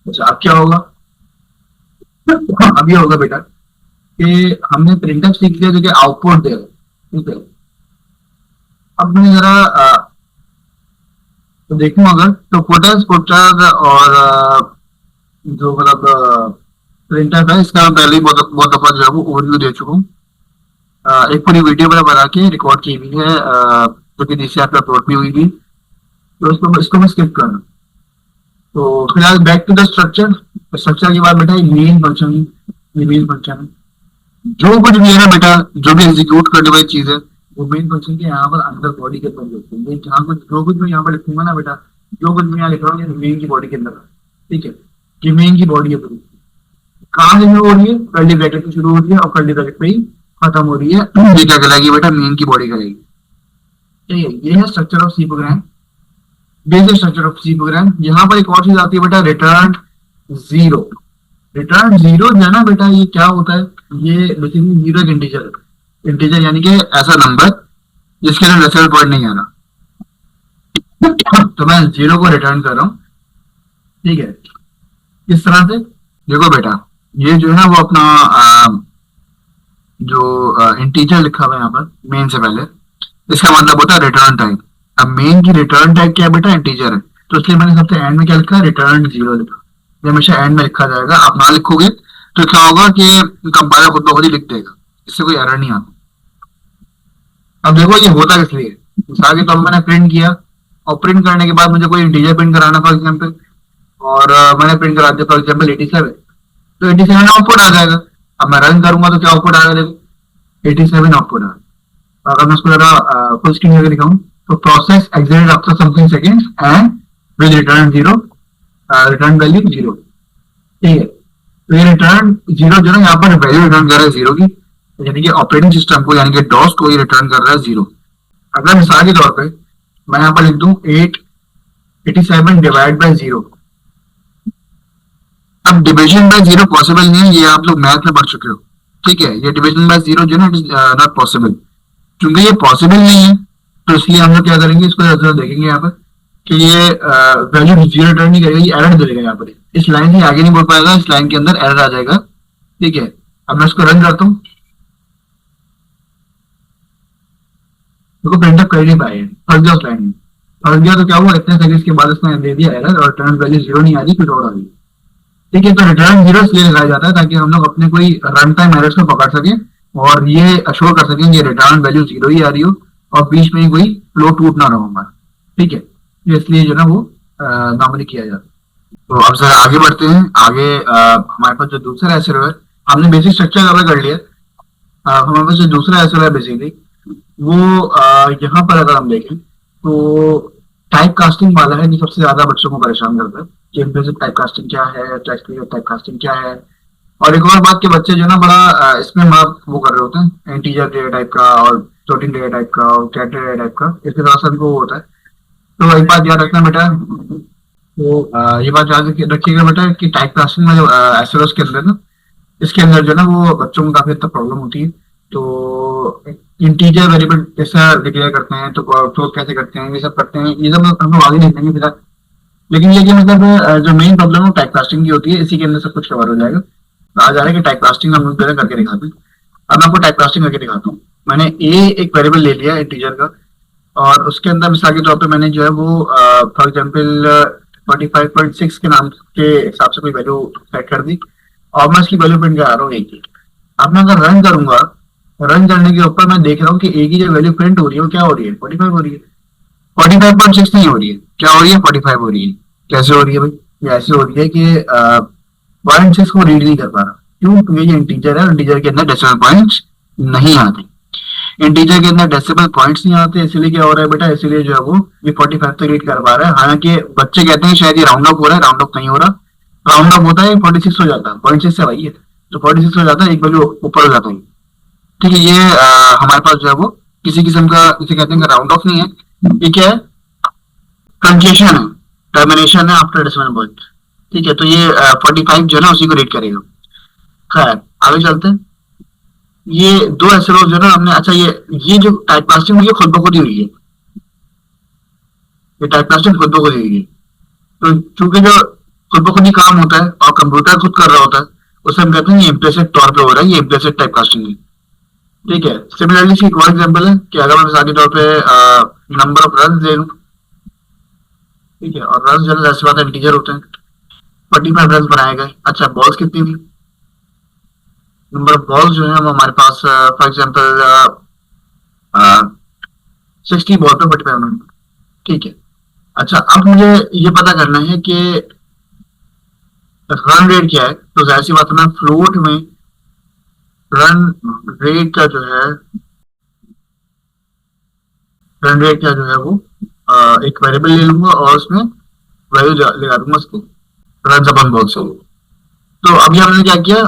अच्छा अब क्या होगा? अब ये होगा बेटा कि हमने प्रिंटफ सीख लिया जो कि आउटपुट देगा, ठीक है। अब मैं जरा तो देखूं अगर तो फुटर फुटर और जो मतलब प्रिंटफ है इसका मैं पहले ही बहुत बहुत दफा जो है वो ओवरव्यू दे चुका हूँ। एक पूरी वीडियो मैंने बना के रिकॉर्ड की हुई है, जो कि DCR पे अपलोड भी हुई थी, तो इसको मैं स्किप कर रहा हूँ। तो फिलहाल back to the structure. Structure के बाद बेटा मेन फंक्शन, ये मेन फंक्शन है। जो कुछ भी है ना बेटा, जो भी एग्जीक्यूट करने वाली चीज है वो मेन फंक्शन के यहाँ पर अंदर बॉडी के अंदर होती है। जहाँ कुछ जो कुछ मैं यहाँ पर लिखूंगा ना बेटा, जो कुछ मैं यहाँ लिख रहा हूँ ये मेन की बॉडी के अंदर है, ठीक है। ये मेन की बॉडी है पूरी। कहाँ से शुरू हो रही है? कर्ली ब्रैकेट से शुरू हो रही है और कर्ली ब्रैकेट पे ही खत्म हो रही है। ये क्या कहलाएगी बेटा? मेन की बॉडी कहलाएगी, ठीक है। ये है structure of C program, basic structure of C program. यहाँ पर एक और चीज आती है बेटा, रिटर्न जीरो। रिटर्न जीरो जो है ना बेटा, ये क्या होता है? ये बेसिकली जीरो एक इंटीजर है। इंटीजर यानी कि ऐसा नंबर जिसके अंदर डेसिमल पॉइंट नहीं आ रहा। तो मैं जीरो को रिटर्न कर रहा हूँ, ठीक है। किस तरह से? देखो बेटा, ये जो है ना वो अपना जो इंटीजर लिखा हुआ है यहाँ पर मेन से पहले, इसका मतलब होता है रिटर्न टाइप। अब मेन की रिटर्न टाइप क्या है बेटा? इंटीजर है। तो इसलिए मैंने सबसे एंड में क्या लिखा? रिटर्न जीरो लिखा। ये हमेशा एंड में लिखा जाएगा। आप ना लिखोगे तो क्या होगा कि कंपाइलर खुद ब खुद ही लिख देगा, इससे कोई एरर नहीं आता। अब देखो ये होता किस लिए? मिसाल के तौर पर मैंने प्रिंट किया और प्रिंट करने के बाद मुझे कोई इंटीजर प्रिंट कराना फॉर एग्जाम्पल, और मैंने प्रिंट करा दिया फॉर एग्जाम्पल 87, तो 87 आउटपुट आ जाएगा। अब मैं रन करूंगा तो क्या आउटपुट आएगा? देखो 87 आउटपुट आएगा। अगर मैं उसको जरा फुल स्क्रीन करके दिखाऊं तो process exit after something seconds and will return zero, return value zero, ठीक है। तो ये रिटर्न जीरो जो है यहाँ पर वैल्यू रिटर्न कर रहा है जीरो की, यानी कि ऑपरेटिंग सिस्टम को यानी कि डॉस को ये रिटर्न कर रहा है जीरो। अगर मिसाल के तौर पे मैं यहाँ पर लिख दूं 887 डिवाइड बाय जीरो। अब डिविजन बाय जीरो पॉसिबल नहीं है, ये आप लोग मैथ में पढ़ चुके हो, ठीक है। ये डिविजन बाय जीरो जो है ना नॉट पॉसिबल। क्योंकि ये पॉसिबल नहीं है तो इसलिए हम लोग क्या करेंगे, इसको जरा देखेंगे यहाँ पर कि ये वैल्यू जीरो रिटर्न नहीं करेगा, ये एरर देगा यहाँ पर। इस लाइन से आगे नहीं बढ़ पाएगा, इस लाइन के अंदर एरर आ जाएगा, ठीक है। अब मैं इसको रन करता हूँ, देखो प्रिंटअप कर नहीं पाए, फंस गया उस लाइन में। फंस गया तो क्या हुआ, इतने सेकंड के बाद उसने दे दिया एरर और रिटर्न वैल्यू जीरो नहीं आ रही, कुछ और आ रही, ठीक है। तो रिटर्न जीरो इसलिए लगाया जाता है ताकि हम लोग अपने कोई रन टाइम एरर्स को पकड़ सके और ये अश्योर कर सकें कि रिटर्न वैल्यू जीरो ही आ रही हो और बीच में ही कोई फ्लो टूट ना रहो हमारा, ठीक है। इसलिए जो ना वो नॉर्मली किया जाता है। तो अब जरा आगे बढ़ते हैं। आगे हमारे पास जो दूसरा एसर है, हमने बेसिक स्ट्रक्चर कवर कर लिया। हमारे पास जो दूसरा एसर है बेसिकली वो यहाँ पर अगर हम देखें तो टाइप कास्टिंग वाला है, जो सबसे ज्यादा बच्चों को परेशान करता है कि इम्प्लिसिट टाइप कास्टिंग क्या है, टेक्स्ट टाइप कास्टिंग क्या है। और एक और बात के बच्चे जो ना बड़ा इसमें वो कर रहे होते हैं, इंटीजर डेटा टाइप का और फ्लोटिंग डेटा टाइप का और कैरेक्टर डेटा टाइप का, इसके तरह से उनको होता है। तो एक बात याद रखना बेटा, तो ये बात याद रखिएगा बेटा कि टाइप कास्टिंग में जो एसएलओस के अंदर ना, इसके अंदर जो ना वो बच्चों को काफी हद तक प्रॉब्लम होती है। तो इंटीजर वेरिएबल कैसा डिक्लेयर करते हैं, तो फ्लोट कैसे करते हैं, ये सब करते हैं, ये सब हम लोग आगे देखेंगे फिलहाल। लेकिन ये कि मतलब जो मेन प्रॉब्लम है टाइप कास्टिंग की होती है, इसी के अंदर सब कुछ कवर हो जाएगा। तो आ जा रहा है कि टाइप कास्टिंग हम लोग पहले करके दिखाते हैं। अब मैं आपको टाइप कास्टिंग करके दिखाता हूँ। मैंने ए एक वेरिएबल ले लिया इंटीजर का और उसके अंदर मिसाल के तौर पे मैंने जो है वो फॉर एग्जाम्पल 45.6 के नाम के हिसाब से कोई वैल्यू सेट कर दी और मैं इसकी वैल्यू प्रिंट करा रहा हूँ एक की। अब मैं अगर रन करूंगा, रन करने के ऊपर मैं देख रहा हूँ कि ए की जो वैल्यू प्रिंट हो रही है वो क्या हो रही है? 45 हो रही है। 45.6 नहीं हो रही है, क्या हो रही है? 45 हो रही है। कैसे हो रही है भाई? ये ऐसे हो रही है कि 0.6 को रीड नहीं कर पा रहा। क्यों? क्योंकि ये इंटीजर है, इंटीजर के अंदर डेसिमल पॉइंट्स नहीं आते। इंटीजर के अंदर डेसिमल पॉइंट्स नहीं आते, इसलिए क्या हो रहा है बेटा, इसलिए जो है वो ये 45 तक रीड कर पा रहा है। हालांकि बच्चे कहते हैं शायद ये राउंड अप हो रहा है, राउंड अप नहीं हो रहा। राउंड अप होता है 46 हो जाता है, 0.6 से भाई है तो 46 हो जाता है, एक वैल्यू ऊपर हो जाता है, ठीक है। ये हमारे पास जो है वो किसी किस्म का, जिसे कहते हैं राउंड ऑफ नहीं है, ये क्या है? कंसेशन है, टर्मिनेशन है आफ्टर डेसिमल पॉइंट, ठीक है। तो ये 45 जो है ना उसी को रीड करेगा। खैर आगे चलते हैं। ये दो ऐसे लोग जो है ना हमने, अच्छा ये जो टाइप कास्टिंग हुई है खुद ब खुद ही हुई है, ये टाइप कास्टिंग खुद ब खुद ही हुई है। तो चूंकि जो खुद ब खुद ही काम होता है और कंप्यूटर खुद कर रहा होता है, उसे हम कहते हैं ये इम्प्लिसिट तौर पे हो रहा है, ये इम्प्लिसिट टाइप कास्टिंग है। ठीक है, सिमिलरली इसकी एक और एग्जाम्पल है कि अगर मैं मिसाली तौर पे नंबर ऑफ रन ले लूँ, ठीक है, और रन जो है ऐसी बात है इंटीजर होते हैं, 45 रन बनाए गए। अच्छा, बॉल्स कितनी थी? नंबर ऑफ बॉल्स जो है वो हमारे पास फॉर एग्जाम्पल 60 बॉल पे 45 रन। ठीक है। अच्छा, अब मुझे ये पता करना है कि रन रेट क्या है, तो जाहिर सी बात है मैं फ्लोट में रन रेट का जो है, रन रेट का जो है वो एक वेरिएबल ले लूंगा और उसमें वैल्यू लगा दूंगा उसको रन अपन बॉल से। तो अभी हमने क्या किया,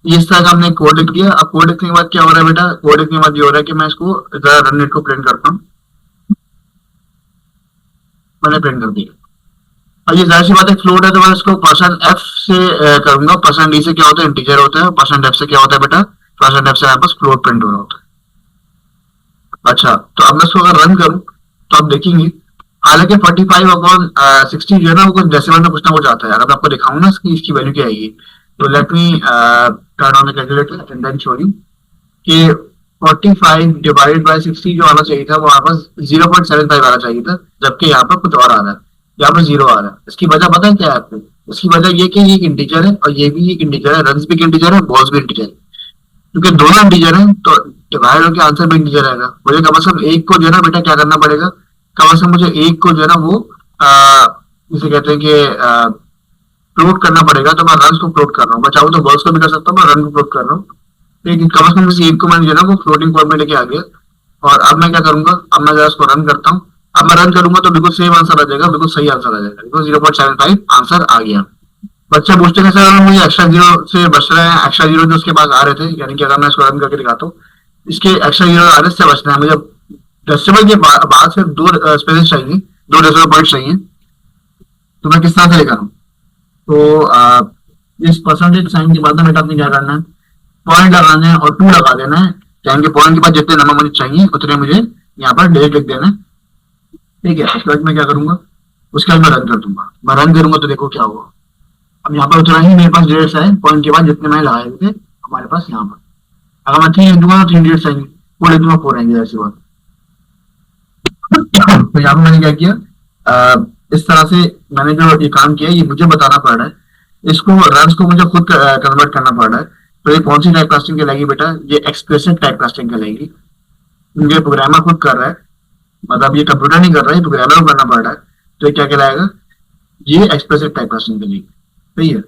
इस तरह का हमने कोड लिख दिया। अब कोड लिखने के बाद क्या हो रहा है बेटा, कोड लिखने के बाद ये हो रहा है कि मैं इसको जरा रन रेट को प्रिंट करता हूँ। मैंने प्रिंट कर दिया। और ये जाहिर सी बात है फ्लोट है, तो मैं इसको परसेंट एफ से करूंगा। परसेंट डी से क्या होता है, इंटीजर होता है। परसेंट एफ से क्या होता है बेटा, परसेंट एफ से यहाँ पर फ्लोट प्रिंट हो रहा होता है। अच्छा, तो अब मैं इसको अगर रन करूं तो आप देखेंगे, हालांकि 45/60 जो है ना वो कुछ डेसिमल में कुछ ना कुछ आता है। अगर मैं आपको दिखाऊं ना इसकी वैल्यू क्या आएगी, तो let me turn on the calculator and then show you कि 45 डिवाइडेड बाय 60 जो आना चाहिए था वो यहाँ पर 0.75 आना चाहिए था, जबकि यहाँ पर कुछ और आ रहा है, यहाँ पर 0 आ रहा है। इसकी वजह पता है क्या है आपको? इसकी वजह ये कि ये एक इंटीजर है और ये भी एक इंटीजर है, रन्स भी एक इंटीजर है, बॉल्स भी इंटीजर है। क्योंकि दोनों इंटीजर है तो डिवाइड होकर आंसर भी इंटीजर आएगा। मुझे कम से कम एक को जो है ना बेटा क्या करना पड़ेगा, कम से कम मुझे एक को जो है ना वो जिसे कहते हैं कि प्लॉट करना पड़ेगा। तो मैं रन को प्लॉट कर रहा हूँ, मैं चाहूँ तो बॉल्स को भी कर सकता हूँ, मैं रन को प्लॉट कर रहा हूँ। लेकिन कम से कम किसी एक को मैंने जो है ना वो फ्लोटिंग फॉर्म में लेके आ गया। और अब मैं क्या करूंगा, अब मैं जरा इसको रन करता हूँ। अब मैं रन करूंगा तो बिल्कुल सेम आंसर आ जाएगा, बिल्कुल सही आंसर आ जाएगा, बिल्कुल 0.75 आंसर आ गया। बच्चे पूछते हैं सर मुझे एक्स्ट्रा जीरो से बच रहे हैं, एक्स्ट्रा जीरो जो उसके पास आ रहे थे, यानी कि अगर मैं इसको रन करके दिखाता हूँ, इसके एक्स्ट्रा जीरो आ रहे से बचना है मुझे। डेसिमल के बाद सिर्फ दो स्पेसेस चाहिए, दो डेसिमल पॉइंट चाहिए। तो मैं किस तरह से लेकर आऊँ, तो इस परसेंटेज साइन के बाद में बेटा आपने क्या करना है, पॉइंट लगाना है और 2 लगा देना है। यानी कि पॉइंट के बाद जितने नंबर मुझे चाहिए उतने मुझे यहाँ पर डिजिट लिख देना है। ठीक है, उसके बाद मैं क्या करूंगा, उसके बाद मैं रन कर दूंगा। मैं रन करूंगा तो देखो क्या होगा। अब यहाँ पर उतना ही मेरे पास डिजिट्स आए, पॉइंट के बाद जितने मैंने लगाए थे हमारे पास यहाँ पर। अगर मैं 3 लिख दूंगा तो 3 डिजिट्स आएंगे, 4 लिख दूंगा 4 आएंगे, ऐसी बात। तो यहाँ पर मैंने क्या किया, इस तरह से मैंने जो ये काम किया ये मुझे बताना पड़ रहा है, इसको रन्स को मुझे खुद कन्वर्ट करना पड़ रहा है। तो ये कौन सी टाइप कास्टिंग कहलाएगी बेटा, ये एक्सप्रेसिव टाइप कास्टिंग कहलाएगी। ये प्रोग्रामर खुद कर रहा है, मतलब ये कंप्यूटर नहीं कर रहा है, प्रोग्रामर को करना पड़ रहा है। तो ये क्या कहलाएगा, ये एक्सप्रेसिव टाइप कास्टिंग कहलाएगी। सही है।